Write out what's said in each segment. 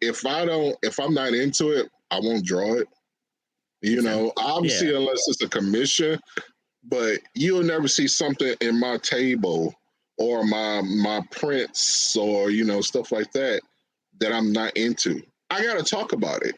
if I'm not into it, I won't draw it. Obviously, Yeah. unless it's a commission, but you'll never see something in my table or my prints or stuff like that I'm not into. I gotta talk about it.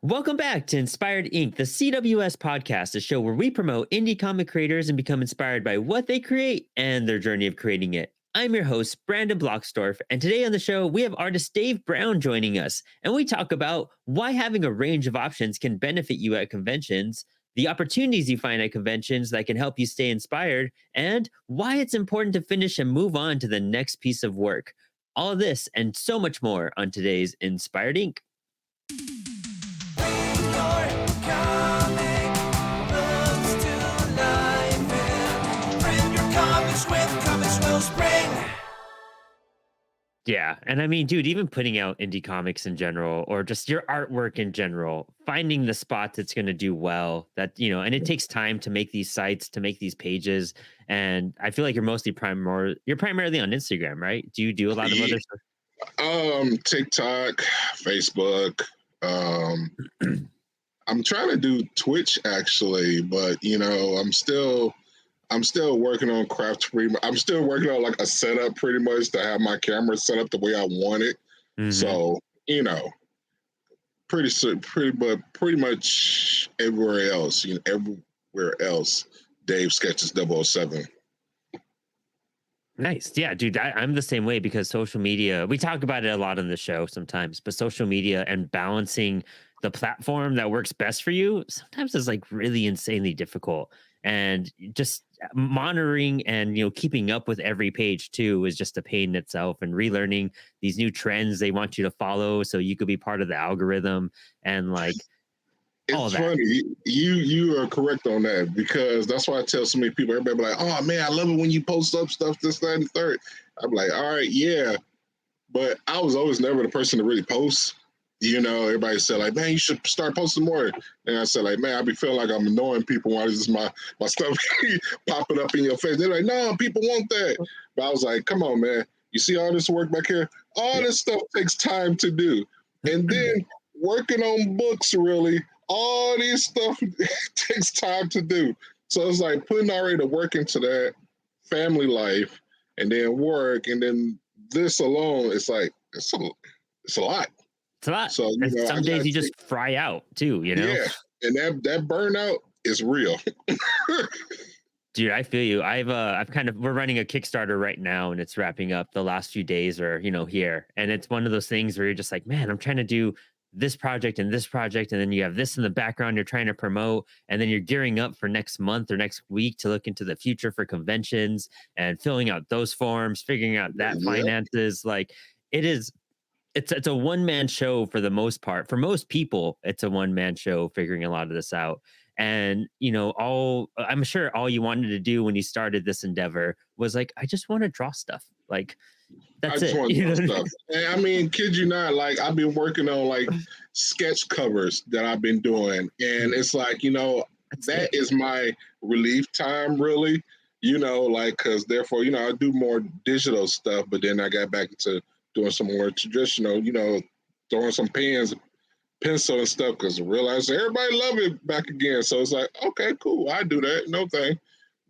Welcome back to Inspired Inc., the CWS podcast, a show where we promote indie comic creators and become inspired by what they create and their journey of creating it. I'm your host, Brandon Bloxdorf, and today on the show, we have artist Dave Brown joining us, and we talk about why having a range of options can benefit you at conventions, the opportunities you find at conventions that can help you stay inspired, and why it's important to finish and move on to the next piece of work. All of this and so much more on today's Inspired Inc. Yeah. And I mean, dude, even putting out indie comics in general, or just your artwork in general, finding the spot that's going to do well, and it takes time to make these sites, to make these pages. And I feel like you're primarily on Instagram, right? Do you do a lot of other stuff? TikTok, Facebook. I'm trying to do Twitch actually, but I'm still working on craft. I'm still working on like a setup pretty much to have my camera set up the way I want it. Mm-hmm. So, pretty much everywhere else, Dave Sketches 007. Nice. Yeah, dude, I'm the same way because social media, we talk about it a lot on the show sometimes, but social media and balancing the platform that works best for you sometimes is like really insanely difficult. And just monitoring and, keeping up with every page too is just a pain in itself, and relearning these new trends they want you to follow so you could be part of the algorithm and like It's funny. You are correct on that, because that's why I tell so many people. Everybody be like, "Oh man, I love it when you post up stuff this, that, and the third." I'm like, "All right, yeah," but I was always never the person to really post. Everybody said like, "Man, you should start posting more." And I said like, "Man, I be feeling like I'm annoying people. Why is my stuff popping up in your face?" They're like, "No, people want that." But I was like, "Come on, man. You see all this work back here? All this stuff takes time to do, and then working on books really." All these stuff takes time to do. So it's like putting already the work into that, family life, and then work, and then this alone, it's like it's a lot. It's a lot. So Some days you just fry out too, Yeah, and that burnout is real. Dude, I feel you. We're running a Kickstarter right now, and it's wrapping up the last few days or, here. And it's one of those things where you're just like, man, I'm trying to do this project and this project. And then you have this in the background you're trying to promote. And then you're gearing up for next month or next week to look into the future for conventions and filling out those forms, figuring out that finances. Like it's a one-man show for the most part. For most people, it's a one-man show figuring a lot of this out. And, I'm sure all you wanted to do when you started this endeavor was like, I just want to draw stuff. Like, that's it. Stuff. And I mean, kid you not, like I've been working on like sketch covers that I've been doing. And it's like, that is my relief time really, cause therefore, I do more digital stuff, but then I got back into doing some more traditional, throwing some pencil and stuff, because I realized everybody love it back again. So it's like, okay, cool. I do that. No thing.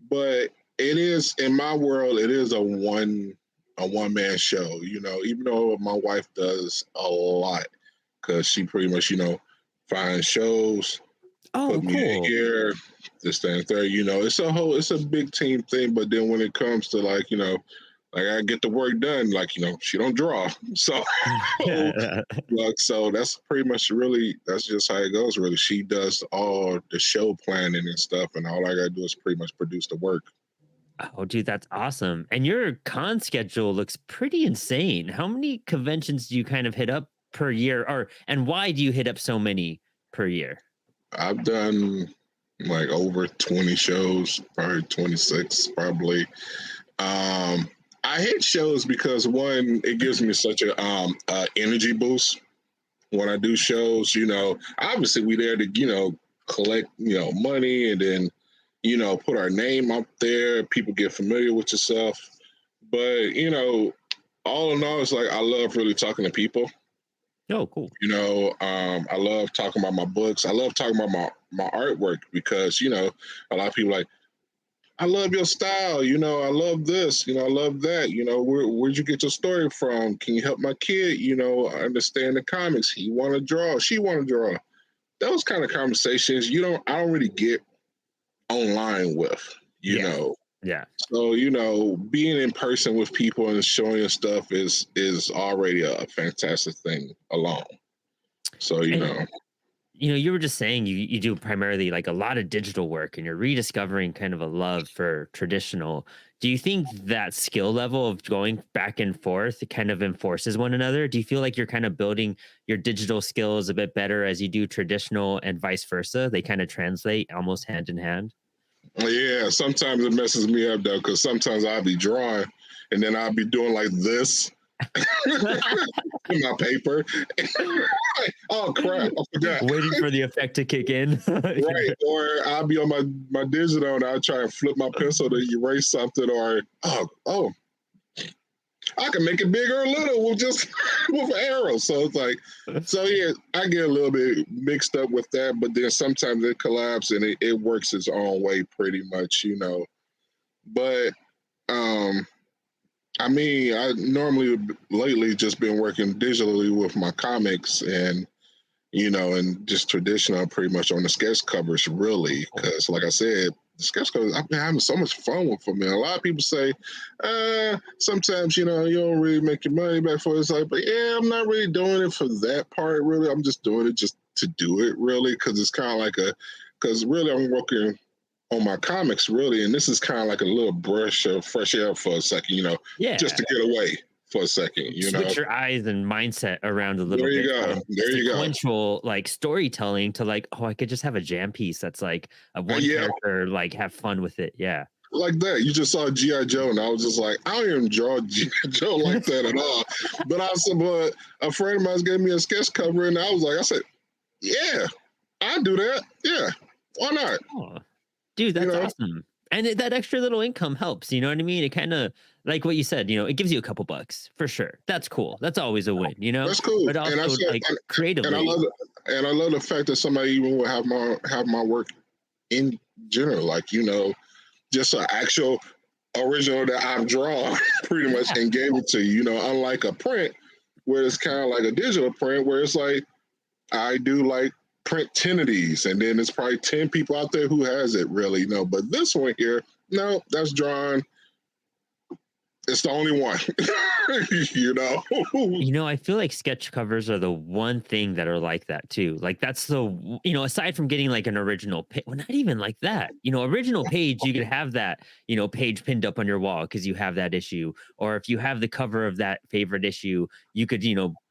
But it is, in my world, it is a one-man show, even though my wife does a lot, because she pretty much, finds shows, put me in here, this, that, and third, it's a big team thing. But then when it comes to like, like I get the work done, like, she don't draw. So, so that's pretty much that's just how it goes, really. She does all the show planning and stuff, and all I got to do is pretty much produce the work. Oh, dude, that's awesome. And your con schedule looks pretty insane. How many conventions do you kind of hit up per year? And why do you hit up so many per year? I've done like over 20 shows, probably 26, probably. I hate shows because one, it gives me such a energy boost when I do shows. Obviously we there to collect money, and then put our name up there. People get familiar with yourself, but all in all, it's like I love really talking to people. Oh, cool. I love talking about my books. I love talking about my artwork because a lot of people like, I love your style. I love this. I love that. Where'd you get your story from? Can you help my kid? Understand the comics. He want to draw. She want to draw. Those kind of conversations I don't really get online with. You Yeah. know, Yeah. so being in person with people and showing your stuff is already a fantastic thing alone. So And you were just saying you do primarily like a lot of digital work and you're rediscovering kind of a love for traditional. Do you think that skill level of going back and forth kind of enforces one another? Do you feel like you're kind of building your digital skills a bit better as you do traditional and vice versa? They kind of translate almost hand in hand. yeah, sometimes it messes me up though, because sometimes I'll be drawing and then I'll be doing like this in my paper. Like, oh crap, I forgot. Waiting for the effect to kick in. Right. Or I'll be on my digital and I'll try and flip my pencil to erase something, or oh, I can make it bigger or little with just with an arrow. So it's like, so yeah, I get a little bit mixed up with that, but then sometimes it collapses and it works its own way pretty much. But um I mean, I normally lately just been working digitally with my comics and just traditional pretty much on the sketch covers really. Cause like I said, the sketch covers, I've been having so much fun with them. And a lot of people say, sometimes, you don't really make your money back for it. It's like, but yeah, I'm not really doing it for that part, really. I'm just doing it just to do it, really. Cause it's kind of like cause really I'm working on my comics, really. And this is kind of like a little brush of fresh air for a second, just Yeah. to get away for a second. Switch your eyes and mindset around a little There you bit go. from There you go. sequential like storytelling to like, oh, I could just have a jam piece that's like a one Yeah, character, like have fun with it. Yeah. like that. You just saw GI Joe, and I was just like, I don't even draw GI Joe like that at all. But a friend of mine gave me a sketch cover, and I said, yeah, I do that. Yeah, why not? Oh, dude, You that's know, awesome. And that extra little income helps. You know what I mean? It kind of like what you said, it gives you a couple bucks for sure. That's cool. That's always a win. that's cool. But And I also said, like and I creatively. love it, and I love the fact that somebody even will have my work in general, like just an actual original that I've drawn pretty much Yeah. and gave it to you. Unlike a print where it's kind of like a digital print where it's like I do like print 10 of these, and then there's probably 10 people out there who has it really. But this one here, no, that's drawn. It's the only one. you know? I feel like sketch covers are the one thing that are like that too. Like that's aside from getting like an original page, well, not even like that. Original page, you could have that, page pinned up on your wall because you have that issue. Or if you have the cover of that favorite issue, you could,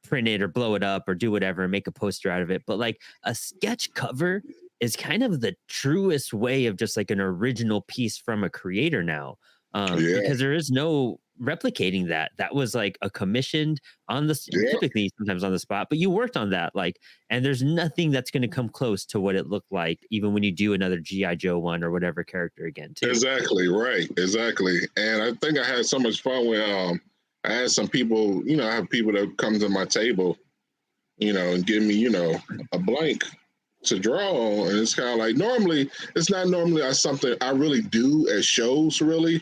print it or blow it up or do whatever and make a poster out of it. But like a sketch cover is kind of the truest way of just like an original piece from a creator now. Yeah, Because there is no replicating that. That was like a commissioned on the yeah, typically sometimes on the spot, but you worked on that. Like, and there's nothing that's going to come close to what it looked like, even when you do another GI Joe one or whatever character again, too. exactly, right, exactly. And I think I had so much fun when I had some people, I have people that come to my table, and give me, a blank to draw on. And it's kind of like normally, it's not normally something I really do at shows, really,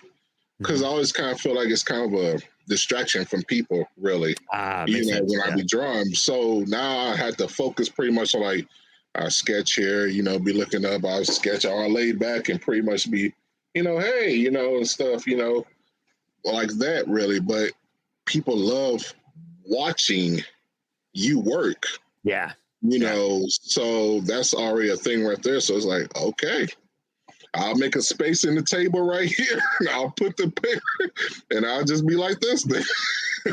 because Mhm. I always kind of feel like it's kind of a distraction from people, really, Ah, makes sense. when I Yeah. be drawing. So now I had to focus pretty much on like I sketch here, be looking up, I sketch all laid back and pretty much be, hey, and stuff, like that, really. But people love watching you work, Yeah. Yeah. so that's already a thing right there. So it's like, okay, I'll make a space in the table right here. And I'll put the paper and I'll just be like this then.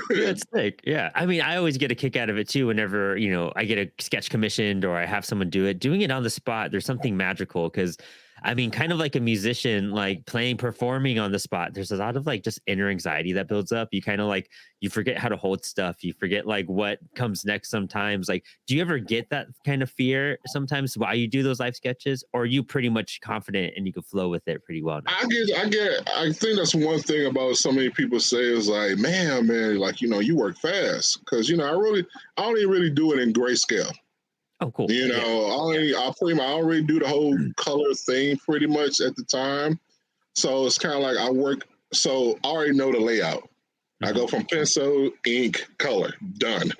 Yeah, it's sick. Yeah. I mean, I always get a kick out of it too whenever, I get a sketch commissioned or I have someone do it. Doing it on the spot, there's something magical because I mean, kind of like a musician, like playing, performing on the spot. There's a lot of like just inner anxiety that builds up. You kind of like, you forget how to hold stuff. You forget like what comes next sometimes. Like, do you ever get that kind of fear sometimes while you do those live sketches? Or are you pretty much confident and you can flow with it pretty well now? I think that's one thing about so many people say is like, man, like, you work fast. Cause, I only really do it in grayscale. Oh, cool. You Yeah. know, I already do the whole color thing pretty much at the time. So it's kind of like so I already know the layout. I Mhm. go from pencil, ink, color, done.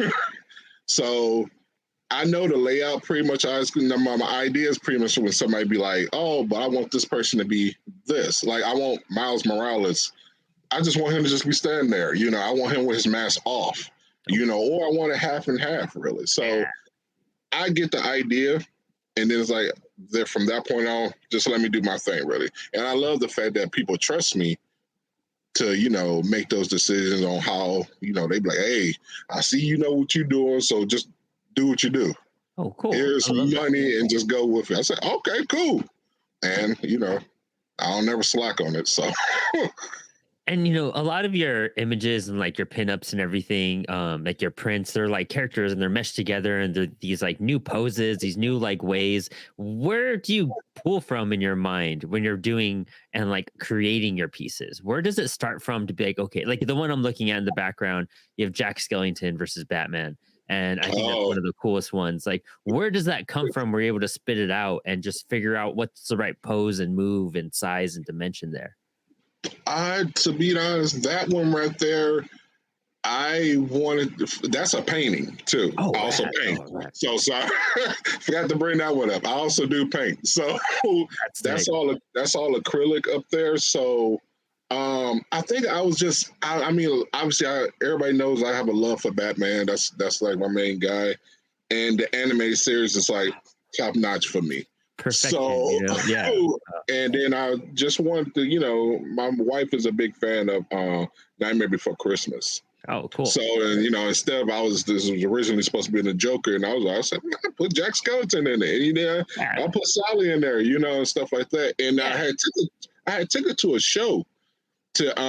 So I know the layout pretty much. My idea is pretty much when somebody be like, oh, but I want this person to be this. Like, I want Miles Morales. I just want him to just be standing there. I want him with his mask off, or I want it half and half, really. So Yeah. I get the idea, and then it's like that from that point on, just let me do my thing, really. And I love the fact that people trust me to, make those decisions on how, they be like, hey, I see you know what you're doing, so just do what you do. Oh, cool. Here's I some love that. money and just go with it. I said, okay, cool. And, I'll never slack on it. So And a lot of your images and like your pinups and everything, like your prints, they're like characters and they're meshed together and they're these like new poses, these new like ways. Where do you pull from in your mind when you're doing and like creating your pieces? Where does it start from to be like, okay, like the one I'm looking at in the background, you have Jack Skellington versus Batman. And I think that's oh, one of the coolest ones. Like, where does that come from? Were you able to spit it out and just figure out what's the right pose and move and size and dimension there? to be honest, that one right there, that's a painting too. Oh, I also rad. paint. Oh, rad. So sorry, forgot to bring that one up. I also do paint. So That's that's sick. all acrylic up there. So I think I was just I mean obviously everybody knows I have a love for Batman. That's like my main guy, and the animated series is like top notch for me. Perfection, So Yeah. and then I just wanted to, my wife is a big fan of Nightmare Before Christmas. Oh, cool. So, and instead of this was originally supposed to be in the Joker, and I said, man, put Jack Skeleton in there, Yeah. I'll put Sally in there, and stuff like that. And Yeah. I had took it to a show to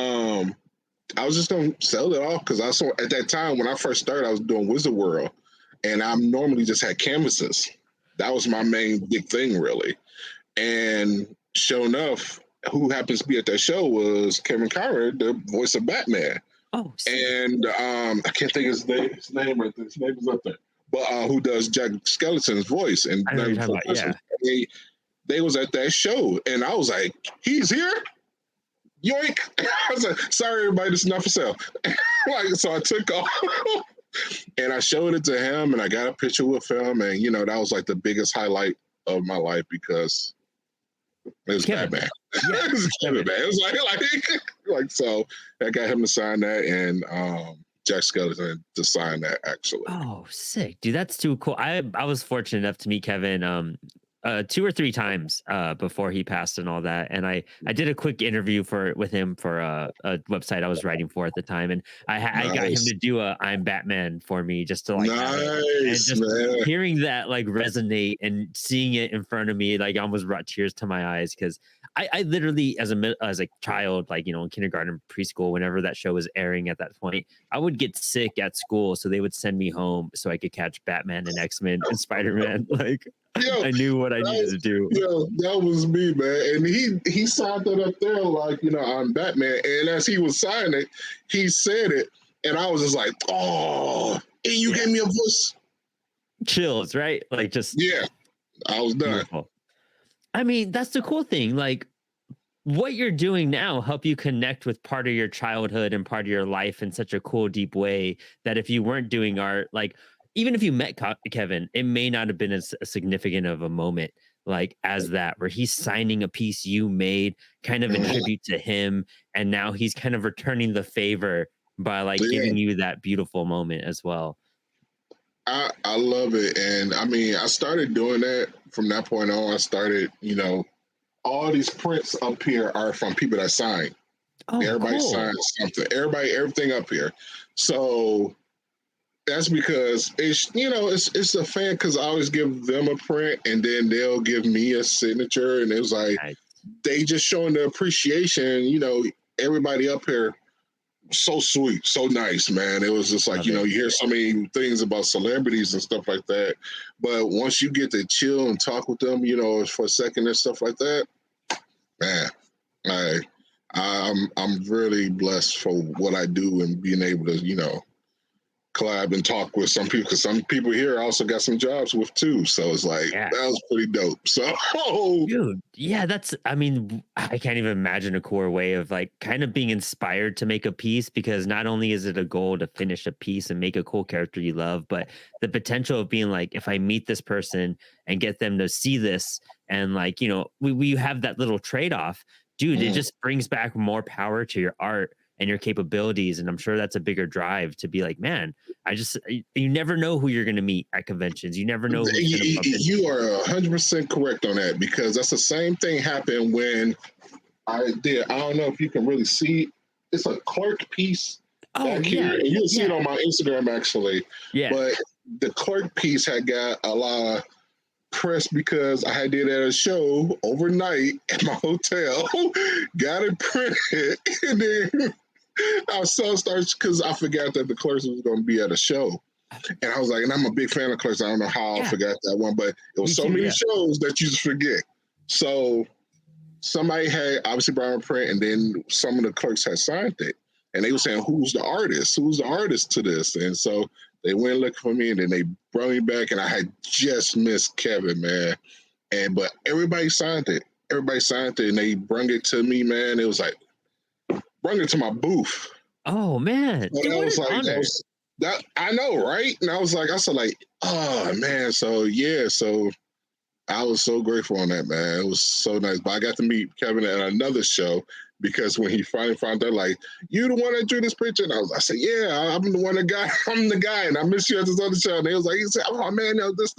I was just gonna sell it off because I saw at that time when I first started, I was doing Wizard World, and I normally just had canvases. That was my main big thing, really. And sure enough, who happens to be at that show was Kevin Conroy, the voice of Batman. Oh, sick. And I can't think of his name right there. His name is up there. But who does Jack Skeleton's voice and I know what Nightmare you're talking Before about. Christmas? Yeah. They was at that show, and I was like, "He's here." Yoink! I was like, "Sorry, everybody, this is not for sale." So I took off and I showed it to him, and I got a picture with him, and that was like the biggest highlight of my life because it was Kevin. Batman. Yeah. It was Kevin, Kevin. man. It was like so. I got him to sign that, and Jack Skeleton to sign that actually. Oh, sick, dude. That's too cool. I was fortunate enough to meet Kevin 2 or 3 times before he passed and all that. And I did a quick interview with him for a website I was writing for at the time. And I got him Nice, to do a I'm Batman for me just to like have it. And nice, just man. hearing that like resonate and seeing it in front of me, like almost brought tears to my eyes because I literally as a child, like in kindergarten, preschool, whenever that show was airing at that point, I would get sick at school, so they would send me home so I could catch Batman and X-Men and Spider-Man. Like Yo, I knew what I needed that, to do. that was me, man. And he signed it up there like I'm Batman. And as he was signing it, he said it, and I was just like, oh, and you Yeah. gave me a voice. Chills, right? Like just Yeah, I was done. beautiful. I mean, that's the cool thing. Like what you're doing now help you connect with part of your childhood and part of your life in such a cool deep way that if you weren't doing art, like even if you met Kevin, it may not have been as significant of a moment like as that where he's signing a piece you made kind of in Mhm. tribute to him, and now he's kind of returning the favor by like Yeah, giving you that beautiful moment as well. I love it, and I mean, I started doing that from that point on. I started, all these prints up here are from people that sign. Oh, Everybody cool. signs something. Everything up here. So That's because it's a fan because I always give them a print and then they'll give me a signature, and it was like Nice. they just showing the appreciation. Everybody up here so sweet, so nice, man. It was just like Love you it. hear so many things about celebrities and stuff like that, but once you get to chill and talk with them, for a second and stuff like that, man, I. I'm really blessed for what I do and being able to, collab and talk with some people because some people here also got some jobs with too. So it's like Yeah. that was pretty dope. So Dude, yeah, I mean, I can't even imagine a core way of like kind of being inspired to make a piece because not only is it a goal to finish a piece and make a cool character you love, but the potential of being like, if I meet this person and get them to see this and like, we have that little trade off, dude, it mm, just brings back more power to your art and your capabilities. And I'm sure that's a bigger drive to be like, man, you never know who you're going to meet at conventions. You never know who's going to bump into you you. are 100% correct on that because that's the same thing happened when I did. I don't know if you can really see. It's a clerk piece Oh, back here, yeah. and you'll see it Yeah. on my Instagram actually. Yeah. But the clerk piece had got a lot of press because I had did at a show overnight at my hotel, got it printed, and then I was so starched because I forgot that the Clerks was going to be at a show. And I was like, and I'm a big fan of Clerks. I don't know how I Yeah. forgot that one, but it was Me so too. many Yeah. shows that you just forget. So somebody had obviously brought a print, and then some of the clerks had signed it. And they were saying, who's the artist? Who's the artist to this? And so they went looking for me, and then they brought me back, and I had just missed Kevin, man. But everybody signed it. Everybody signed it, and they brung it to me, man. It was like, brung it to my booth. Oh man, And dude, I what was an like, honor! that I know, right? And I said like, oh man, so yeah, so I was so grateful on that, man. It was so nice. But I got to meet Kevin at another show because when he finally found out, like, you the one that drew this picture, and I said, yeah, I'm the one that got, I'm the guy, and I miss you at this other show. And he said, oh man, no, this.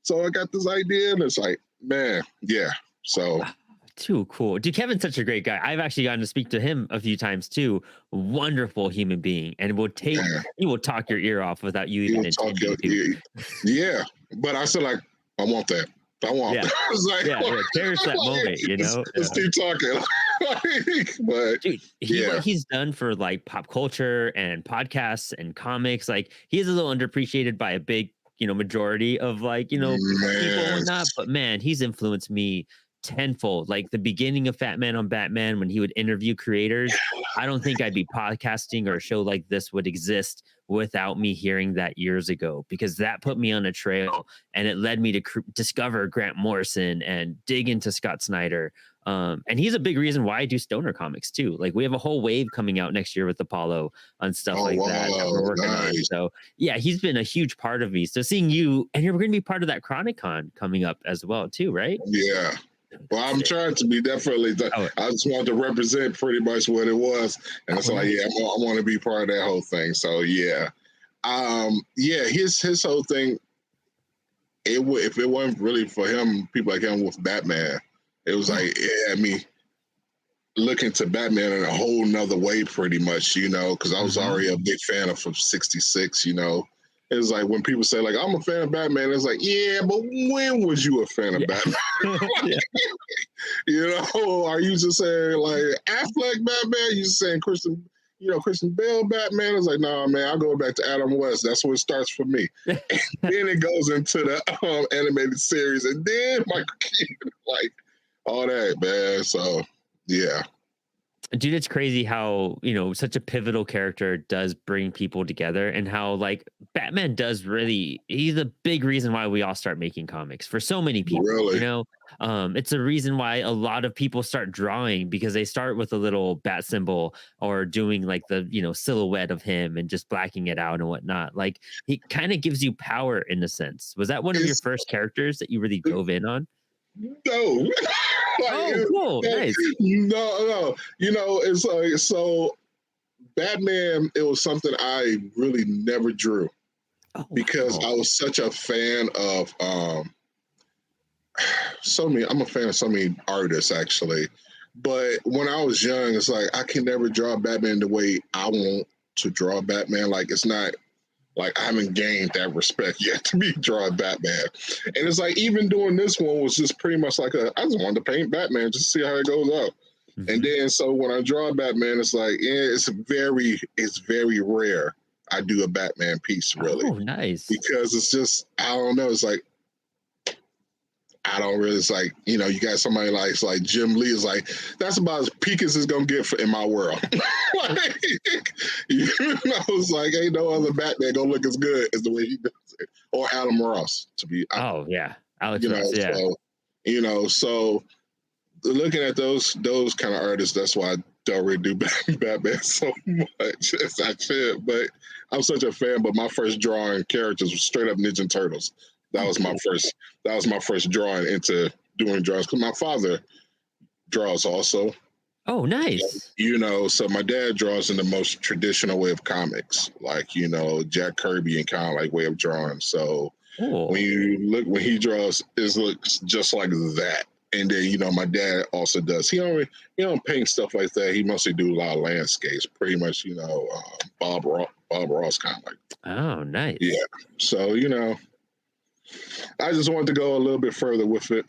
So I got this idea, and it's like, man, yeah. So Ah, too cool, dude. Kevin's such a great guy. I've actually gotten to speak to him a few times too. Wonderful human being, and man, he will talk your ear off without you he even was talking, intending to. yeah. But I said like, I want that. I want Yeah, that. I was like, yeah. Cherish that moment, let's keep talking. But dude. What yeah, he's done for like pop culture and podcasts and comics, like he is a little underappreciated by a big, majority of like, people and man, whatnot. But man, he's influenced me tenfold. Like the beginning of Fat Man on Batman, when he would interview creators, I don't think I'd be podcasting or a show like this would exist without me hearing that years ago, because that put me on a trail and it led me to discover Grant Morrison and dig into Scott Snyder. And he's a big reason why I do stoner comics too. Like we have a whole wave coming out next year with Apollo on stuff oh like that we're wow, working on. nice. So yeah, he's been a huge part of me. So seeing you, and you're going to be part of that ChronicCon coming up as well too, right? Yeah. Well, I'm Sick. trying to be definitely. Oh, I just wanted to represent pretty much what it was, and it's like, nice. yeah, I want to be part of that whole thing. So yeah, yeah, his whole thing. If it wasn't really for him, people like him with Batman, it was Yeah. like it had me looking to Batman in a whole nother way, pretty much, because I was Mhm. already a big fan of from '66. It's like when people say like I'm a fan of Batman, it's like, yeah, but when was you a fan of Yeah. Batman? Yeah. Are you just saying like Affleck Batman? You just saying Christian Bale Batman? It's like, nah, man, I'll go back to Adam West. That's where it starts for me. Then it goes into the animated series, and then Michael Keaton, like all that, man. So yeah, Dude, it's crazy how, such a pivotal character does bring people together, and how like Batman does really, he's a big reason why we all start making comics for so many people, really, it's a reason why a lot of people start drawing, because they start with a little bat symbol or doing like the, silhouette of him and just blacking it out and whatnot. Like he kind of gives you power in a sense. Was that one of your it's first characters that you really dove in on? no, Oh, cool. Nice. no. It's like so. Batman, it was something I really never drew Oh, because wow. I was such a fan of so many. I'm a fan of so many artists actually, but when I was young, it's like I can never draw Batman the way I want to draw Batman. Like it's not. Like, I haven't gained that respect yet to be drawing Batman. And it's like, even doing this one was just pretty much like I just wanted to paint Batman just to see how it goes out. And Mhm. then so when I draw Batman, it's like, yeah, it's very rare I do a Batman piece really. Oh, nice. Because it's just, I don't know, it's like I don't really. It's like, you got somebody like it's like Jim Lee is like, that's about as peak as it's gonna get in my world. Like, it's like ain't no other Batman gonna look as good as the way he does it, or Adam Ross to be, Oh, yeah. Alex Ross, yeah. So so looking at those kind of artists, that's why I don't really do Batman so much as I should. But I'm such a fan. But my first drawing characters was straight up Ninja Turtles. That Oh, was my cool. first. That was my first drawing into doing drawings because my father draws also. Oh, nice. So my dad draws in the most traditional way of comics, like Jack Kirby and kind of like way of drawing. So when Cool. you look when he draws, it looks just like that. And then my dad also does. He don't paint stuff like that. He mostly do a lot of landscapes. Pretty much, Bob Ross kind of like, Oh, yeah. nice. So I just wanted to go a little bit further with it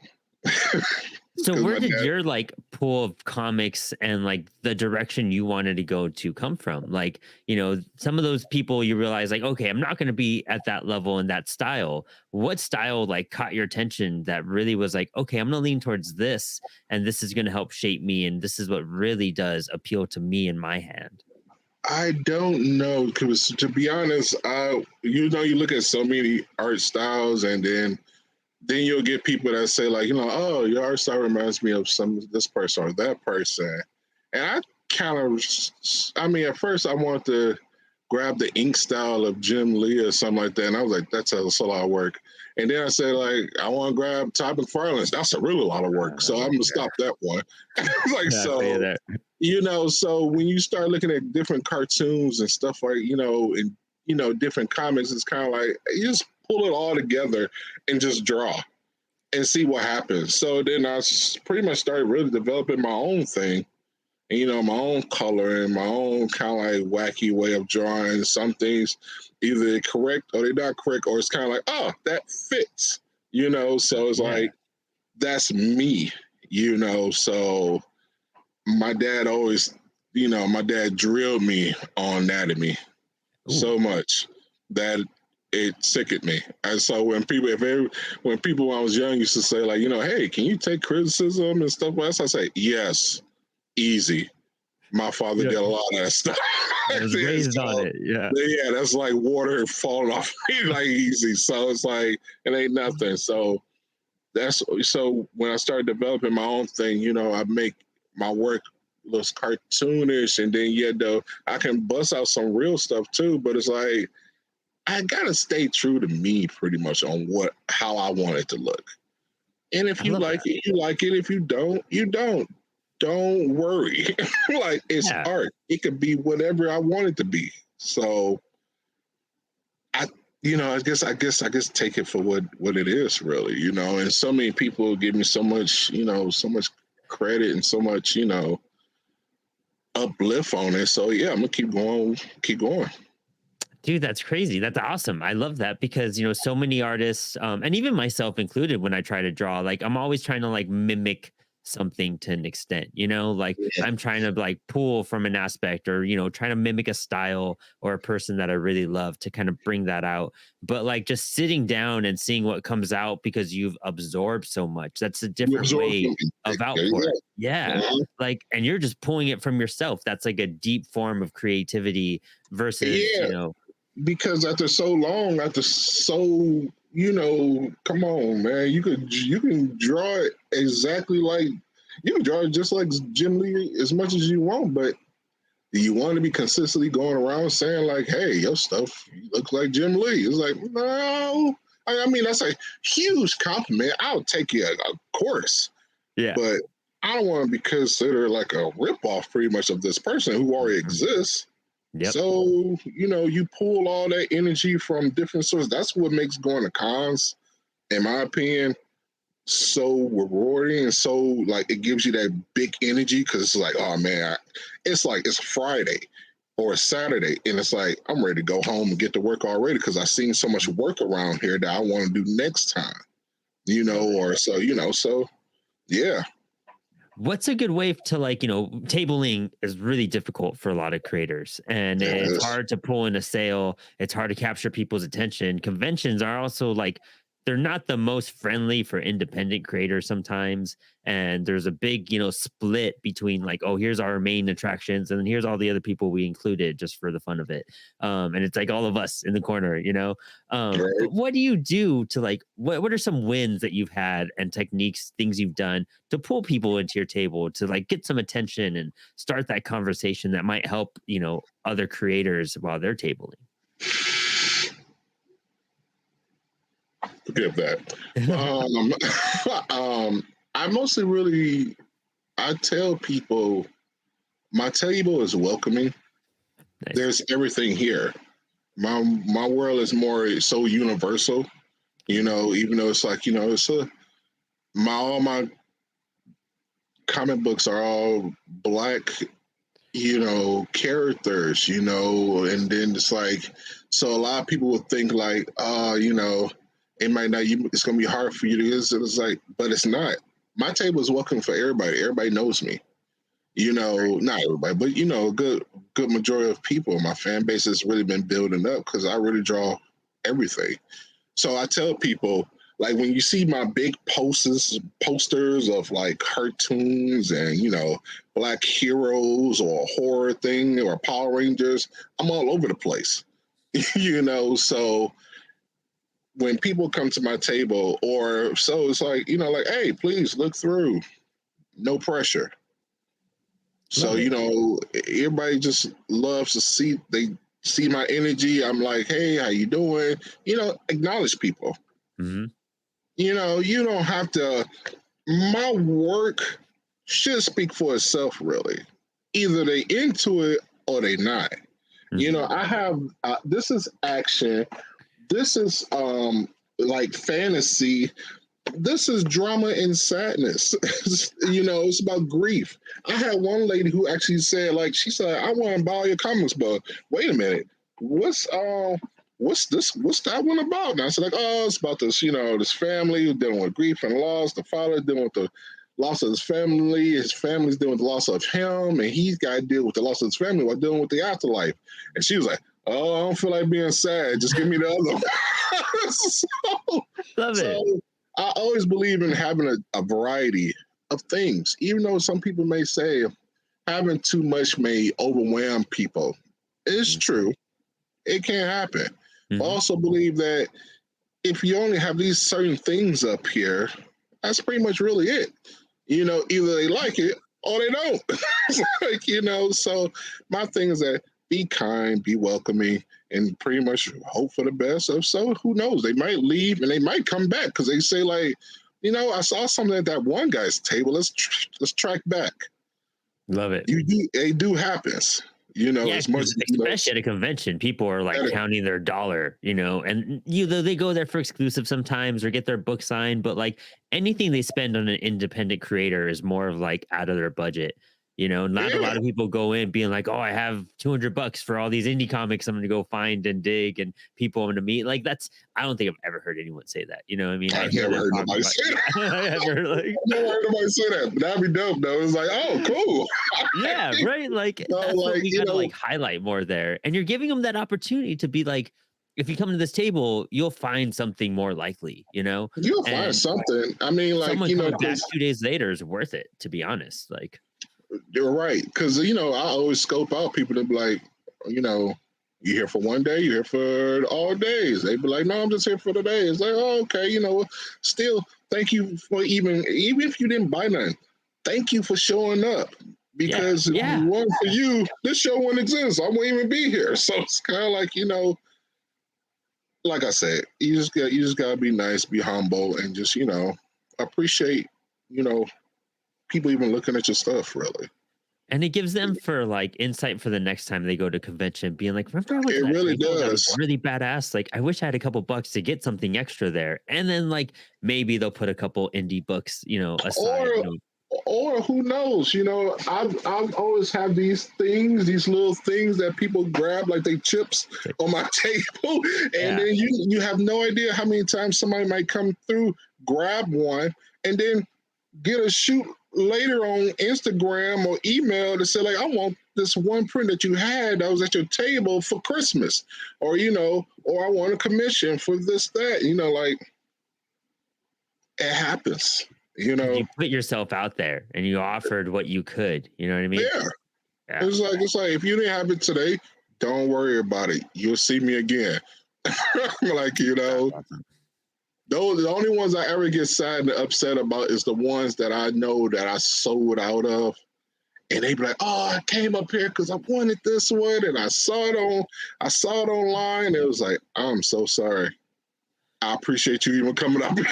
So because where my did dad. your like pool of comics and like the direction you wanted to go to come from? Like, some of those people you realize like, okay, I'm not going to be at that level in that style. What style like caught your attention that really was like, okay, I'm going to lean towards this and this is going to help shape me and this is what really does appeal to me in my hand. I don't know because to be honest, you look at so many art styles and then you'll get people that say like, oh, your art style reminds me of this person or that person, and I kind of, I mean, at first I wanted to grab the ink style of Jim Lee or something like that, and I was like, that's a lot of work. And then I said like, I want to grab Todd McFarlane's. That's a really lot of work. So I'm gonna Yeah. stop that one. Like Yeah, I feel you so, there. so when you start looking at different cartoons and stuff like, and different comics, it's kind of like you just pull it all together and just draw and see what happens. So then pretty much started really developing my own thing, and my own color and my own kind of like wacky way of drawing. Some things either they're correct or they're not correct, or it's kind of like, oh, that fits. So it's Yeah. like that's me. So my dad always, my dad drilled me on anatomy Ooh. so much that it sickened me. And so when people when I was young used to say like, hey, can you take criticism and stuff like that? I say, yes, easy. My father Yeah. did a lot of that stuff. I was raised on So it. Yeah. yeah, that's like water falling off me like easy. So it's like it ain't nothing. So when I started developing my own thing, I make my work looks cartoonish, and then though I can bust out some real stuff too. But it's like I gotta stay true to me pretty much on how I want it to look. And if I you love like that. it, you like it. If you don't, you don't. Don't worry. Like it's Yeah. art. It could be whatever I want it to be. So I I guess take it for what it is really, and so many people give me so much credit and so much, uplift on it. So yeah, I'm gonna keep going, keep going. Dude, that's crazy. That's awesome. I love that because, so many artists, and even myself included, when I try to draw, like I'm always trying to like mimic something to an extent, like Yeah. I'm trying to like pull from an aspect or, trying to mimic a style or a person that I really love to kind of bring that out. But like just sitting down and seeing what comes out because you've absorbed so much, that's a You different absorb way something. of There you output. go. Yeah. Mhm. Like, and you're just pulling it from yourself. That's like a deep form of creativity versus, Yeah, because after so come on, man, you can draw it exactly like you can draw it just like Jim Lee as much as you want, but do you want to be consistently going around saying like, "Hey, your stuff looks like Jim Lee"? It's like, no. I mean, that's a huge compliment. I'll take you a course, yeah. but I don't want to be considered like a ripoff, pretty much, of this person who already Mhm. exists. Yep. So, you pull all that energy from different sources. That's what makes going to cons, in my opinion, so rewarding and so like it gives you that big energy because it's like, oh man, it's like it's Friday. or a Saturday, and it's like I'm ready to go home and get to work already because I've seen so much work around here that I want to do next time. Love it. Or so so yeah. What's a good way to like, tabling is really difficult for a lot of creators and it's Yes. hard to pull in a sale. It's hard to capture people's attention. Conventions are also like, they're not the most friendly for independent creators sometimes. And there's a big, split between like, oh, here's our main attractions and then here's all the other people we included just for the fun of it. And it's like all of us in the corner. Right. But what do you do to like, what are some wins that you've had and techniques, things you've done to pull people into your table to like get some attention and start that conversation that might help, other creators while they're tabling? Forgive that. I mostly really I tell people my table is welcoming. Nice. There's everything here. My world is more so universal. Even though it's like it's all my comic books are all black, characters, and then it's like, so a lot of people would think like, it might not, it's going to be hard for you to use it. It's like, but it's not. My table is welcome for everybody. Everybody knows me, not everybody, but, a good majority of people. My fan base has really been building up because I really draw everything. So I tell people, like when you see my big posters of like cartoons and black heroes or a horror thing or Power Rangers, I'm all over the place. So when people come to my table or so it's like, like, hey, please look through. No pressure. So, Love it. everybody just loves to see my energy. I'm like, hey, how you doing? Acknowledge people. Hmm. You don't have to. My work should speak for itself, really. Either they into it or they not. Hmm. I have this is action. This is like fantasy. This is drama and sadness. It's about grief. I had one lady who actually said, like, she said, I want to buy your comics, but wait a minute, what's this? What's that one about? And I said, like, oh, it's about this, this family dealing with grief and loss. The father dealing with the loss of his family. His family's dealing with the loss of him, and he's got to deal with the loss of his family while dealing with the afterlife. And she was like, oh, I don't feel like being sad. Just give me the other one. Love it. So I always believe in having a variety of things, even though some people may say having too much may overwhelm people. It's true. It can happen. But I Hmm. also believe that if you only have these certain things up here, that's pretty much really it. Either they like it or they don't. So my thing is that be kind, be welcoming, and pretty much hope for the best. So who knows? They might leave and they might come back because they say like, I saw something at that one guy's table. Let's track back. Love it. It do happens. Yeah, As much because as especially at a convention, people are like counting their dollar, and they go there for exclusive sometimes or get their book signed, but like anything they spend on an independent creator is more of like out of their budget. Not a yeah. lot of people go in being like, oh, I have $200 for all these indie comics I'm going to go find and dig and people I'm going to meet. Like I don't think I've ever heard anyone say that. You know what I mean? I I've hear never them heard talk nobody about, say that. yeah, I ever like, I've never heard nobody say that. But that'd be dope though. It's like, oh, cool. yeah, right. Like that's what Like, we got to like highlight more there. And you're giving them that opportunity to be like, if you come to this table, you'll find something more likely, you'll find and something. I mean, like, someone coming back because 2 days later is worth it, to be honest. Like, you're right. Because, I always scope out people that be like, you know, you here for one day, you here for all days. They be like, no, I'm just here for the day. It's like, oh, okay, still thank you for even if you didn't buy nothing, thank you for showing up. yeah, Because if it yeah. wasn't for you, this show wouldn't exist. I wouldn't even be here. So it's kind of like, like I said, you just gotta be nice, be humble, and just appreciate you know people even looking at your stuff. Really, And it gives them for like insight for the next time they go to convention, being like, remember I went to it that really table that was does. really badass? Like, I wish I had a couple bucks to get something extra there. And then like maybe they'll put a couple indie books, aside, Or or who knows? I've always have these things, these little things that people grab like they chips It's like, on my table, and yeah, then you have no idea how many times somebody might come through, grab one, and then get a shoot later on Instagram or email to say like, I want this one print that you had that was at your table for Christmas, or I want a commission for this that, like it happens, you because know. you put yourself out there and you offered what you could. You know what I mean? Yeah, Yeah. it's like if you didn't have it today, don't worry about it. You'll see me again. Like That's awesome. those the only ones I ever get sad and upset about is the ones that I know that I sold out of. And they be like, "Oh, I came up here because I wanted this one, and I saw it online." It was like, "I'm so sorry. I appreciate you even coming up Yeah.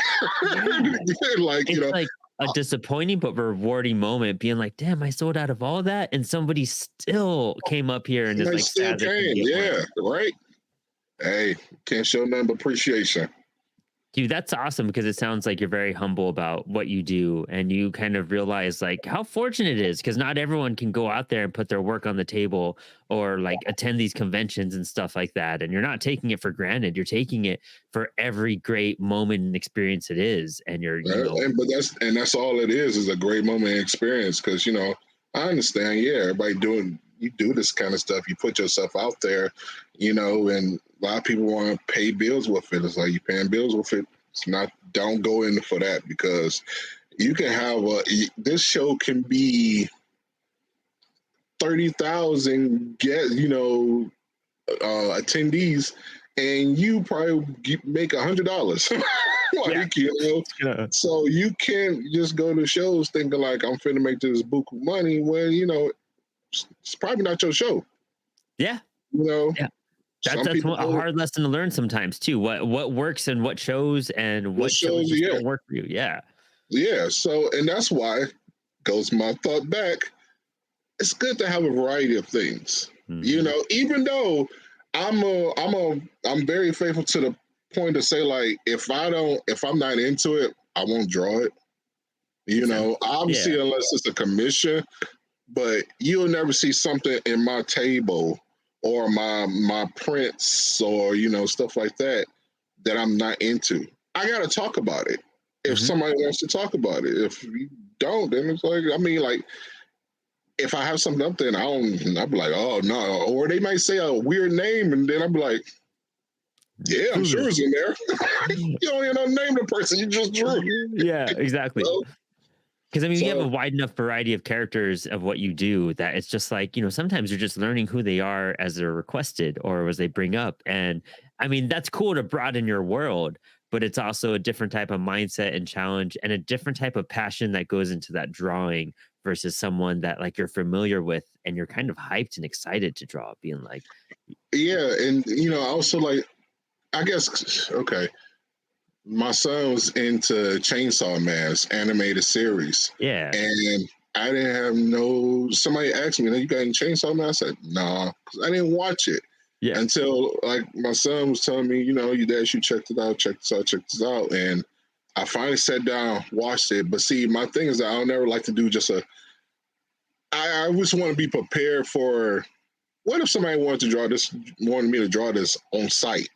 here." Like, It's like a disappointing but rewarding moment being like, damn, I sold out of all that. And somebody still came up here and is I like still sad they couldn't came. get one. Yeah, right. Hey, can't show nothing but appreciation. Dude, that's awesome because it sounds like you're very humble about what you do and you kind of realize like how fortunate it is because not everyone can go out there and put their work on the table or like attend these conventions and stuff like that. And you're not taking it for granted. You're taking it for every great moment and experience it is. And you're, That's all it is a great moment experience because I understand. Yeah, everybody doing you do this kind of stuff. You put yourself out there, and a lot of people want to pay bills with it. It's like you paying bills with it. It's not. Don't go in for that because you can have this show can be 30,000 attendees, and you probably make $100. yeah, Like, it's gonna, so you can't just go to shows thinking like I'm finna make this buku money when it's probably not your show. yeah, You know, yeah. some That's people a go hard lesson to learn sometimes too. What works and what shows and what what shows shows, just yeah, don't work for you. Yeah. yeah. So, and that's why goes my thought back. It's good to have a variety of things. Hmm. Even though I'm very faithful to the point to say like if I'm not into it, I won't draw it. Makes sense. Obviously, Yeah. unless it's a commission, but you'll never see something in my table or my prints or stuff like that that I'm not into. I gotta talk about it if Hmm. somebody wants to talk about it. If you don't, then it's like I mean, like if I have something up there and I'll be like, oh no, or they might say a weird name and then I'll be like, yeah, I'm Who sure it's knows? in there. You don't even know the name of the person you just drew. Yeah, exactly. So, Because I mean, you have a so wide enough variety of characters of what you do that it's just like, sometimes you're just learning who they are as they're requested or as they bring up. And I mean, that's cool to broaden your world, but it's also a different type of mindset and challenge and a different type of passion that goes into that drawing versus someone that like you're familiar with and you're kind of hyped and excited to draw, being like, yeah, and also like I guess okay, my son was into Chainsaw Man's animated series, yeah, and I didn't have no. Somebody asked me, "You got any Chainsaw Man?" I said, "Nah," because I didn't watch it yeah. until like my son was telling me, "Your dad should check it out, check this out, check this out," and I finally sat down, watched it. But see, my thing is that I'll never like to do just a. I just want to be prepared for. What if somebody wanted me to draw this on site?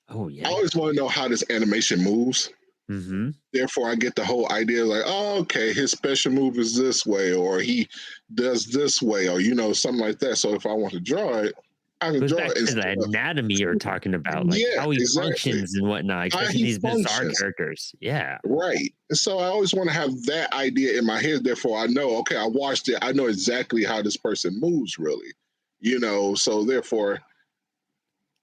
Oh, I yeah. always want to know how this animation moves. Hmm. Therefore, I get the whole idea like, oh, okay, his special move is this way, or he does this way, or something like that. So if I want to draw it, I can Goes draw back it to the instead of anatomy you're talking about, like yeah, how he exactly. functions and whatnot, How especially he these bizarre functions. characters. Yeah. Right. So I always want to have that idea in my head. Therefore, I know, okay, I watched it. I know exactly how this person moves, really. So therefore,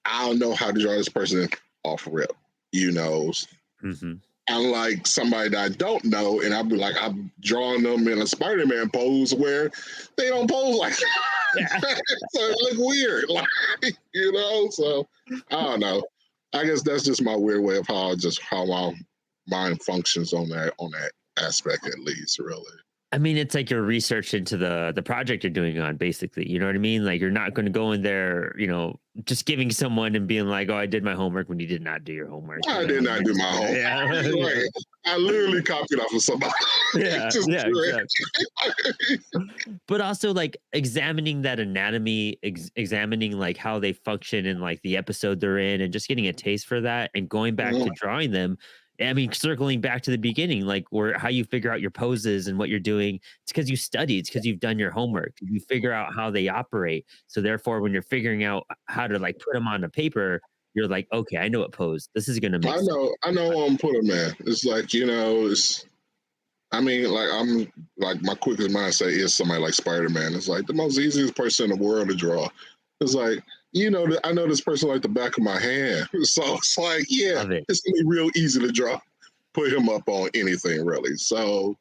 I'll know how to draw this person off rip, you know. Hmm. Unlike somebody that I don't know, and I'll be like, I'm drawing them in a Spider-Man pose where they don't pose like Yeah. that. So it look weird. Like, so I don't know. I guess that's just my weird way of how my mind functions on that aspect at least, really. I mean, it's like your research into the project you're doing on, basically. You know what I mean? Like you're not going to go in there, just giving someone and being like, "Oh, I did my homework," when you did not do your homework. I did not You're do just my gonna, homework. yeah, Right. I literally copied off of somebody. yeah, Just yeah, exactly. correct. But also like examining that anatomy, examining like how they function in like the episode they're in, and just getting a taste for that, and going back Mhm. to drawing them. I mean, circling back to the beginning, like where how you figure out your poses and what you're doing. It's because you studied. It's because you've done your homework. You figure out how they operate. So therefore, when you're figuring out how to like put them on the paper, you're like, okay, I know what pose. This is gonna make sense. I know I'm put a man. It's like, it's I mean, like I'm like my quickest mindset is somebody like Spider Man. It's like the most easiest person in the world to draw. It's like, I know this person like the back of my hand. So it's like, yeah, Love it. it's gonna be real easy to draw, put him up on anything really. So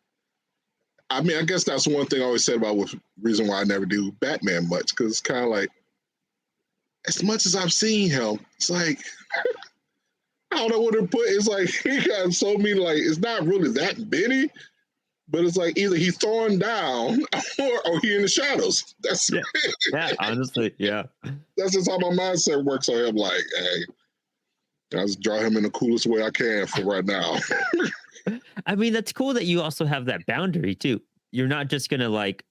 I mean, I guess that's one thing I always said about with reason why I never do Batman much, because it's kind of like as much as I've seen him, it's like I don't know what to put. It's like he got so many like it's not really that bitty, but it's like either he's throwing down or he in the shadows. Yeah. Yeah. Honestly, yeah. That's just how my mindset works on him. Like, hey, I just draw him in the coolest way I can for right now. I mean, that's cool that you also have that boundary too. You're not just gonna like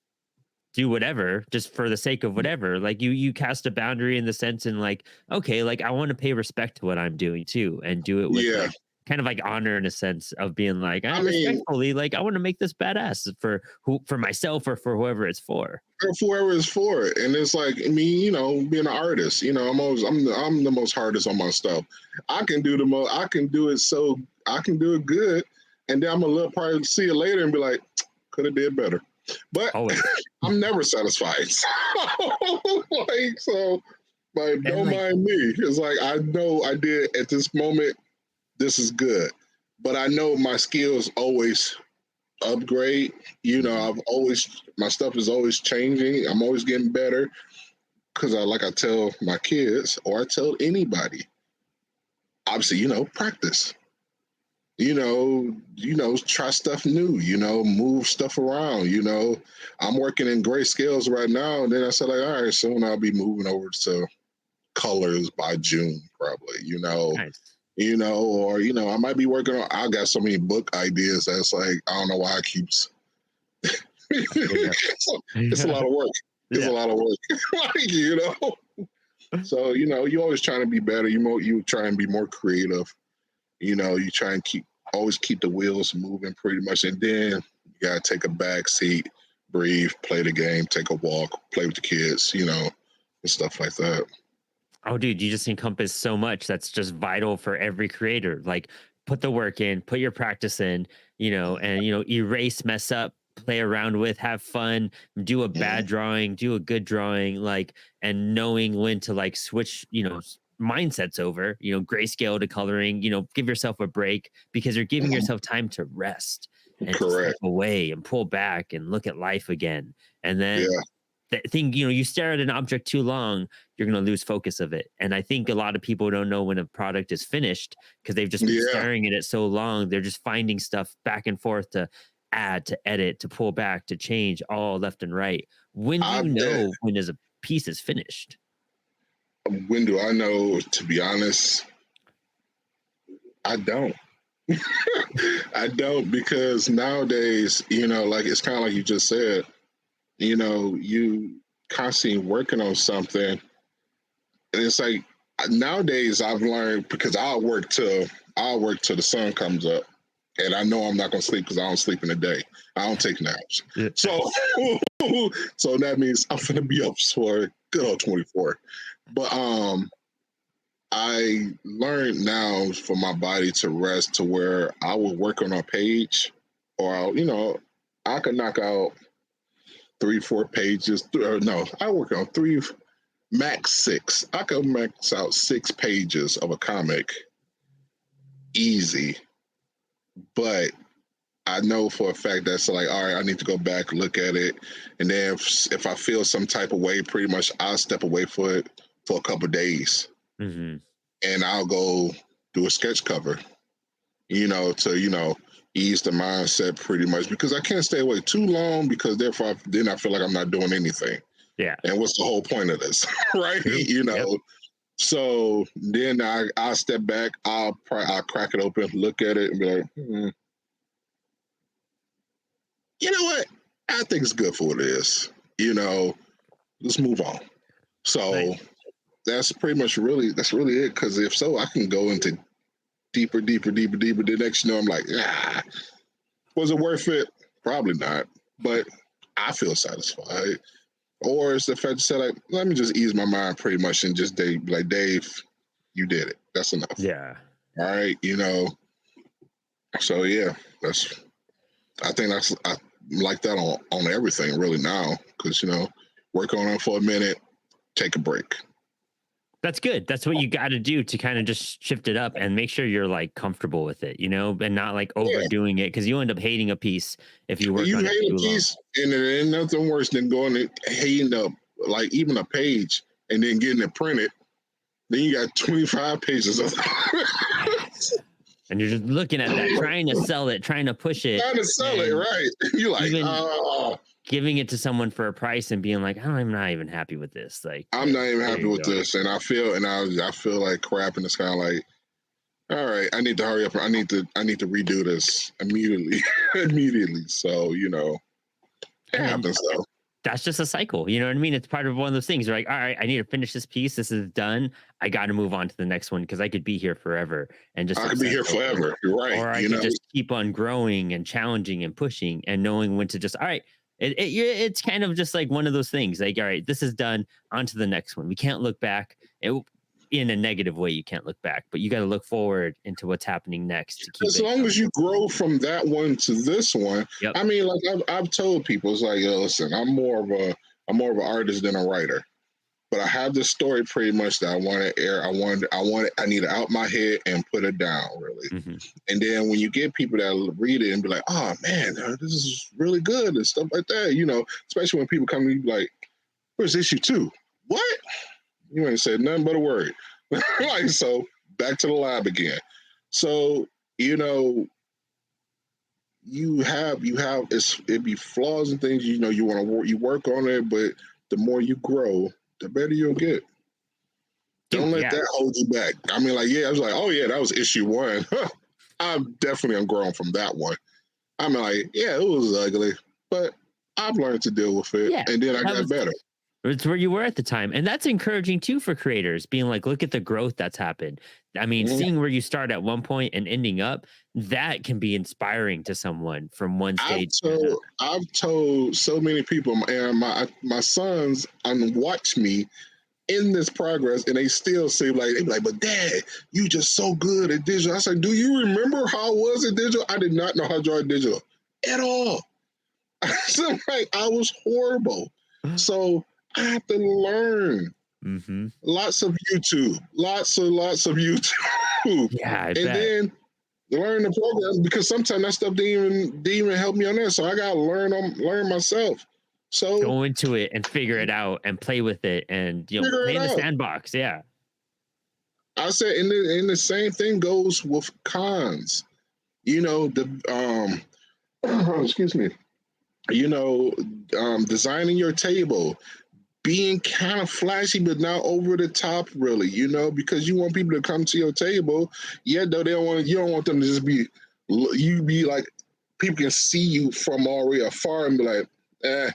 do whatever just for the sake of whatever. Like you cast a boundary in the sense in like, okay, like I want to pay respect to what I'm doing too, and do it with Yeah, like kind of like honor in a sense of being like, I I mean, respectfully like I want to make this badass for myself or for whoever it's for. whoever is for it, and it's like me, being an artist. I'm the most hardest on my stuff. I can do the most. I can do it so I can do it good, and then I'm gonna probably see it later and be like, could have did better. But Always. I'm never satisfied. Like, And don't like, mind me. It's like I know I did at this moment. This is good, but I know my skills always upgrade. mhm, I've always my stuff is always changing. I'm always getting better because I tell my kids or I tell anybody. Obviously, practice. Try stuff new. Move stuff around. I'm working in grayscales right now, and then I said like, all right, soon I'll be moving over to colors by June, probably. nice. Or I might be working on. I got so many book ideas that's like I don't know why I keep I feel that. it's a lot of work. It's a Yeah. lot of work. So you always trying to be better. You try and be more creative. You try and always keep the wheels moving pretty much, and then you gotta take a back seat, breathe, play the game, take a walk, play with the kids. And stuff like that. Oh, dude, you just encompass so much that's just vital for every creator. Like, put the work in, put your practice in, and erase, mess up, play around with, have fun, do a Mhm. bad drawing, do a good drawing, like, and knowing when to like switch, mindsets over, grayscale to coloring, give yourself a break because you're giving Mhm. yourself time to rest and to step Correct. away and pull back and look at life again. And then Yeah. the thing, you stare at an object too long, you're going to lose focus of it. And I think a lot of people don't know when a product is finished because they've just been Yeah. staring at it so long. They're just finding stuff back and forth to add, to edit, to pull back, to change, all left and right. When do I you bet. know when is a piece is finished? When do I know? To be honest, I don't. I don't because nowadays, like it's kind of like you just said, you constantly working on something. And it's like nowadays I've learned because I'll work till the sun comes up. And I know I'm not gonna sleep because I don't sleep in the day. I don't take naps. Yeah. So so that means I'm gonna be up for a good old 24. But I learned now for my body to rest to where I will work on a page or I could knock out 3, 4 pages. Or no, I work on three, max six. I could max out 6 pages of a comic easy, but I know for a fact that's like, all right, I need to go back, look at it. And then if I feel some type of way, pretty much I'll step away for it for a couple of days Hmm. and I'll go do a sketch cover, to ease the mindset pretty much because I can't stay away too long because therefore then I feel like I'm not doing anything. Yeah. And what's the whole point of this, right? True. You Yep. know. So then I'll step back. I'll crack it open, look at it, and be like, you know what? I think it's good for what it is. You know, let's move on. So Nice. that's pretty much that's really it. Because if so, I can go into deeper. The next, I'm like, was it worth it? Probably not. But I feel satisfied. Or it's the fact to say, like, let me just ease my mind pretty much and just be like, Dave, you did it. That's enough. Yeah. All right. So yeah, I think I like that on everything really now. Because, work on it for a minute, take a break. That's good. That's what you got to do to kind of just shift it up and make sure you're like comfortable with it, and not like Yeah. overdoing it because you end up hating a piece if you work You on it hate too a long. piece, and there ain't nothing worse than going and hating up, like even a page and then getting it printed. Then you got 25 pages of And you're just looking at that, trying to sell it, trying to push it, trying to sell it, and right? You're like, even oh, giving it to someone for a price and being like, "Oh, I'm not even happy with this." Like, I'm not even there happy you with go. this, and I feel like crap, and it's kind of like, all right, I need to hurry up. I need to redo this immediately, immediately. So it And then happens though. that's just a cycle. You know what I mean? It's part of one of those things. You're like, all right, I need to finish this piece. This is done. I got to move on to the next one because I could be here forever and just I could be obsess here over it. forever. You're right. Or I could just keep on growing and challenging and pushing and knowing when to just, all right, it's kind of just like one of those things. Like, all right, this is done. On to the next one. We can't look back. In a negative way, you can't look back, but you got to look forward into what's happening next to keep As it long going. as you grow from that one to this one, Yep. I mean, like I've told people, it's like, yo, listen, I'm more of an artist than a writer, but I have this story pretty much that I want to air. I need it out my head and put it down, really. Mm-hmm. And then when you get people that read it and be like, oh man, this is really good and stuff like that, especially when people come to you like, where's issue 2? What? You ain't said nothing but a word. Like, so back to the lab again. So, it be flaws and things, you want to work on it, but the more you grow, the better you'll get. Don't Dude, let yeah. that hold you back. I mean, like, yeah, I was like, oh yeah, that was issue 1. I'm definitely grown from that one. I'm like, yeah, it was ugly, but I've learned to deal with it, Yeah. and then I That got was better. It's where you were at the time. And that's encouraging too for creators, being like, look at the growth that's happened. I mean, Mhm. seeing where you start at one point and ending up, that can be inspiring to someone from one I've stage to told another. I've told so many people, and my sons watch me in this progress, and they still say they be like, but Dad, you just so good at digital. I said, do you remember how I was at digital? I did not know how to draw digital at all. So I was horrible. So I have to learn. Mm-hmm. Lots of YouTube, lots of YouTube, Yeah, I and bet. then learn the program because sometimes that stuff didn't even help me on there. So I gotta learn myself. So Go into it and figure it out and play with it and figure play it in the out. sandbox. Yeah. I said, and the same thing goes with cons. The excuse me. Designing your table, being kind of flashy but not over the top, really. Because you want people to come to your table. Yeah, though you don't want them to just be like people can see you from already afar and be like, eh.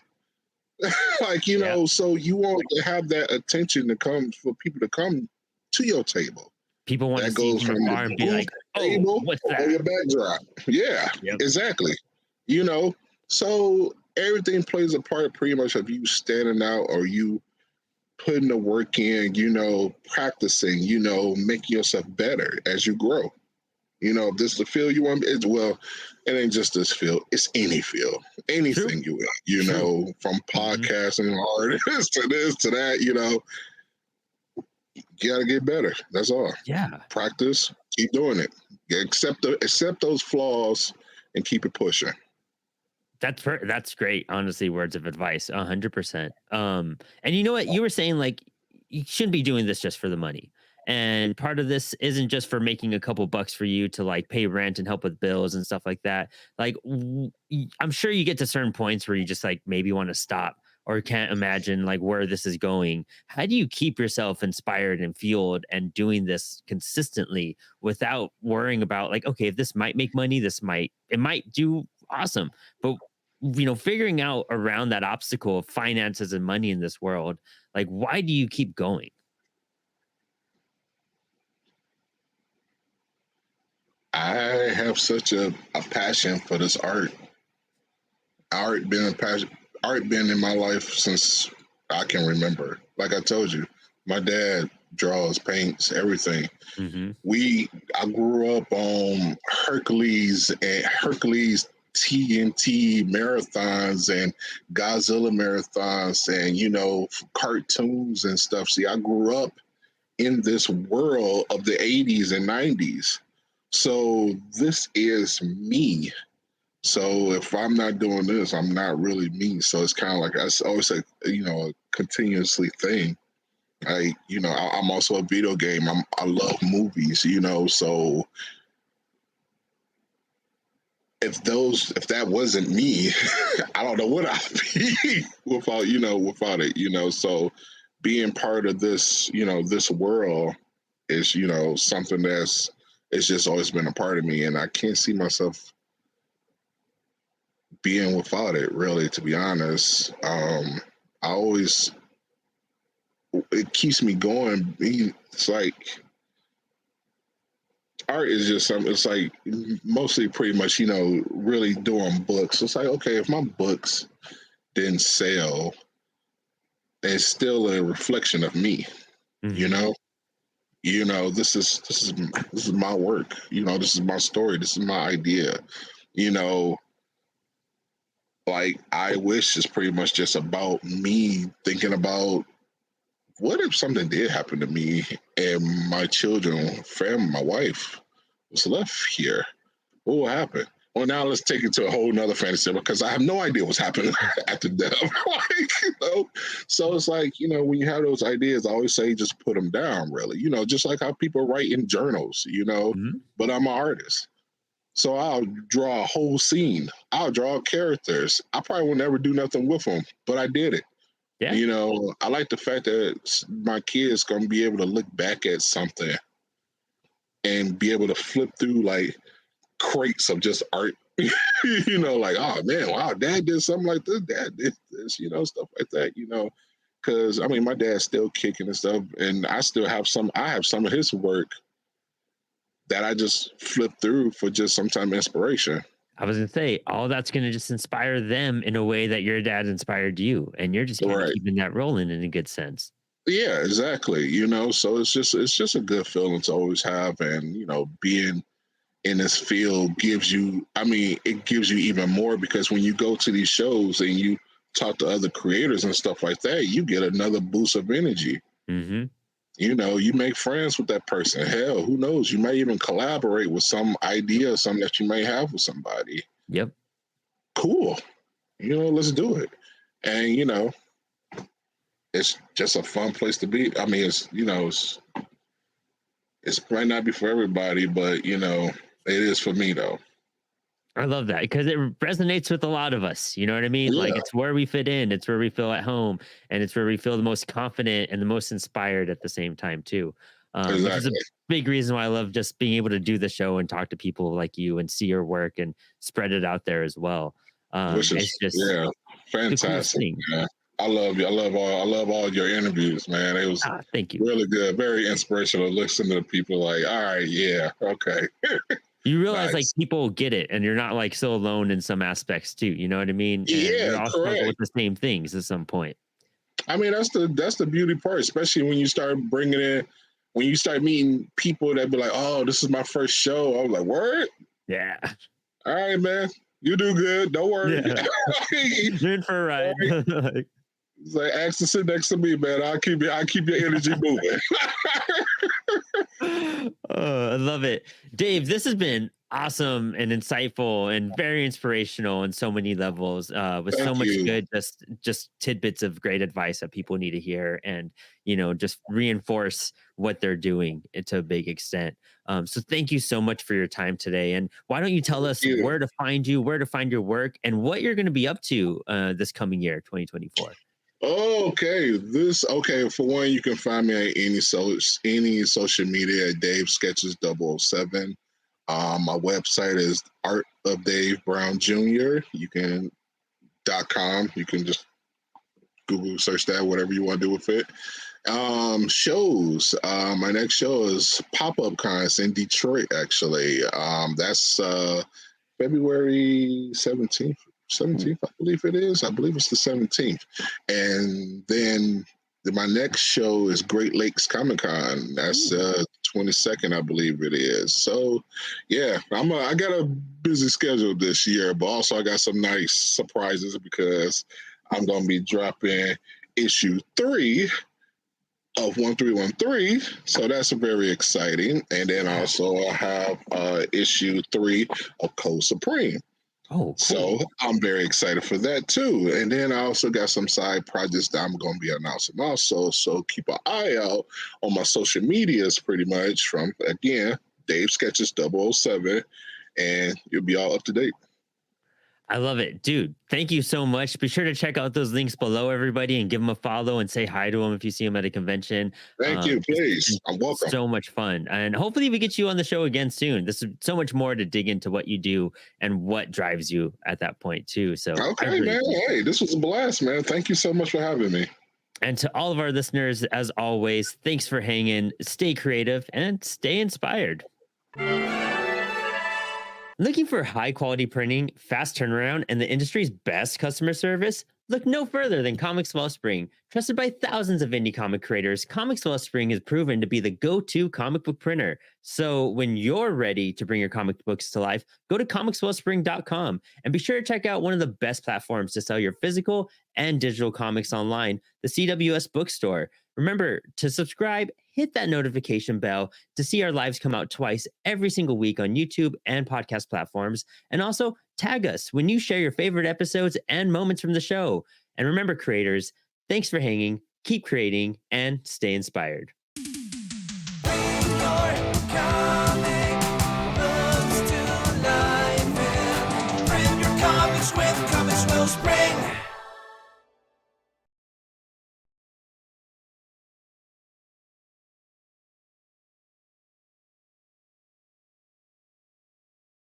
Yeah. So you want to have that attention to come for people to come to your table. People want to That see you goes from from afar the and be booth like, oh, table what's or that? your backdrop. Yeah, Yep. exactly. You know, so everything plays a part pretty much of you standing out or you putting the work in, practicing, making yourself better as you grow. If this is the field you want, it ain't just this field, it's any field, True. anything you want, True. from Mm-hmm. podcasting, artists to this to that, you got to get better. That's all. Yeah. Practice, keep doing it. Accept those flaws and keep it pushing. That's great. Honestly, words of advice, 100%. And you know what? You were saying like you shouldn't be doing this just for the money. And part of this isn't just for making a couple bucks for you to like pay rent and help with bills and stuff like that. Like I'm sure you get to certain points where you just like maybe want to stop or can't imagine like where this is going. How do you keep yourself inspired and fueled and doing this consistently without worrying about like, okay, if this might make money, it might do awesome. But figuring out around that obstacle of finances and money in this world, like why do you keep going? I have such a passion for this art. Art been a passion. Art been in my life since I can remember. Like I told you, my dad draws, paints, everything. Hmm. I grew up on Hercules TNT marathons and Godzilla marathons and cartoons and stuff. See, I grew up in this world of the 80s and 90s. So this is me. So if I'm not doing this, I'm not really me. So it's kind of like I always say, a continuously thing. I'm also a video game. I love movies. So if that wasn't me, I don't know what I'd be without it. So being part of this, this world is, something it's just always been a part of me, and I can't see myself being without it, really, to be honest. I always it keeps me going. It's like art is just something. It's like mostly pretty much, really doing books. It's like, okay, if my books didn't sell, it's still a reflection of me. You Hmm. know, this is my work. This is my story. This is my idea. You know, like I wish is pretty much just about me thinking about what if something did happen to me and my children, family, my wife was left here? What will happen? Well, now let's take it to a whole nother fantasy because I have no idea what's happening after death. So it's like, when you have those ideas, I always say just put them down, really. Just like how people write in journals, Hmm. but I'm an artist. So I'll draw a whole scene. I'll draw characters. I probably will never do nothing with them, but I did it. Yeah. I like the fact that my kids gonna be able to look back at something and be able to flip through like crates of just art. Like, oh man, wow, dad did something like this, dad did this, stuff like that, because I mean my dad's still kicking and stuff, and I have some of his work that I just flip through for just sometime inspiration. I was gonna say all that's gonna just inspire them in a way that your dad inspired you, and you're just kind of Right. keeping that rolling in a good sense. Yeah, exactly. So it's just a good feeling to always have, and being in this field gives you, I mean, it gives you even more because when you go to these shows and you talk to other creators and stuff like that, you get another boost of energy. Hmm. You make friends with that person. Hell, who knows? You might even collaborate with some idea, something that you may have with somebody. Yep. Cool. Let's do it. And it's just a fun place to be. I mean, it's might not be for everybody, but it is for me though. I love that because it resonates with a lot of us. You know what I mean? Like Yeah, it's where we fit in, it's where we feel at home, and it's where we feel the most confident and the most inspired at the same time too. Which is a exactly. big reason why I love just being able to do the show and talk to people like you and see your work and spread it out there as well. Which It's is just yeah, the coolest fantastic. thing. Man. I love you. I love all your interviews, man. It was Ah, thank you. really good, very inspirational. Listen to people like, all right, yeah, okay, You realize like nice. people get it and you're not like so alone in some aspects too. You know what I mean? And we Yeah, all struggle correct. with the same things at some point. I mean, that's the beauty part, especially when you start bringing in, when you start meeting people that be like, oh, this is my first show. I was like, word, Yeah. all right, man, you do good. Don't worry. Yeah. You're in for a ride. It's like, ask to sit next to me, man. I'll keep your energy moving. I love it. Dave, this has been awesome and insightful and very inspirational on so many levels, with so Thank much you. good, just tidbits of great advice that people need to hear, and just reinforce what they're doing to a big extent. So thank you so much for your time today. And why don't you tell Thank us you. where to find you, where to find your work, and what you're going to be up to this coming year, 2024? Okay, okay. For one, you can find me at any social media at Dave Sketches 007. My website is Art of Dave Brown Jr. .com. You can just Google search that, whatever you want to do with it. Shows. My next show is Pop Up Cons in Detroit. Actually, that's February 17th. 17th, I believe it is. I believe it's the 17th. And then my next show is Great Lakes Comic Con. That's 22nd, I believe it is. So, yeah, I got a busy schedule this year, but also I got some nice surprises because I'm going to be dropping issue 3 of 1313. So that's very exciting. And then also I have issue 3 of Code Supreme. Oh, So cool. I'm very excited for that too. And then I also got some side projects that I'm going to be announcing also. So keep an eye out on my social medias pretty much from, again, Dave Sketches 007, and you'll be all up to date. I love it, dude. Thank you so much. Be sure to check out those links below, everybody, and give them a follow and say hi to them if you see them at a convention. Thank you, This has please. been I'm welcome. so much fun, and hopefully we get you on the show again soon. This is so much more to dig into what you do and what drives you at that point too. So I Okay, really man. appreciate Hey, it. this was a blast, man. Thank you so much for having me. And to all of our listeners, as always, thanks for hanging. Stay creative and stay inspired. Looking for high quality printing, fast turnaround, and the industry's best customer service? Look no further than Comics Wellspring. Trusted by thousands of indie comic creators, Comics Wellspring is proven to be the go to comic book printer. So when you're ready to bring your comic books to life, go to comicswellspring.com and be sure to check out one of the best platforms to sell your physical and digital comics online, the CWS Bookstore. Remember to subscribe, hit that notification bell to see our lives come out twice every single week on YouTube and podcast platforms. And also tag us when you share your favorite episodes and moments from the show. And remember, creators, thanks for hanging, keep creating, and stay inspired. Bring your comic books to life and print your comics with Comics Will Spring.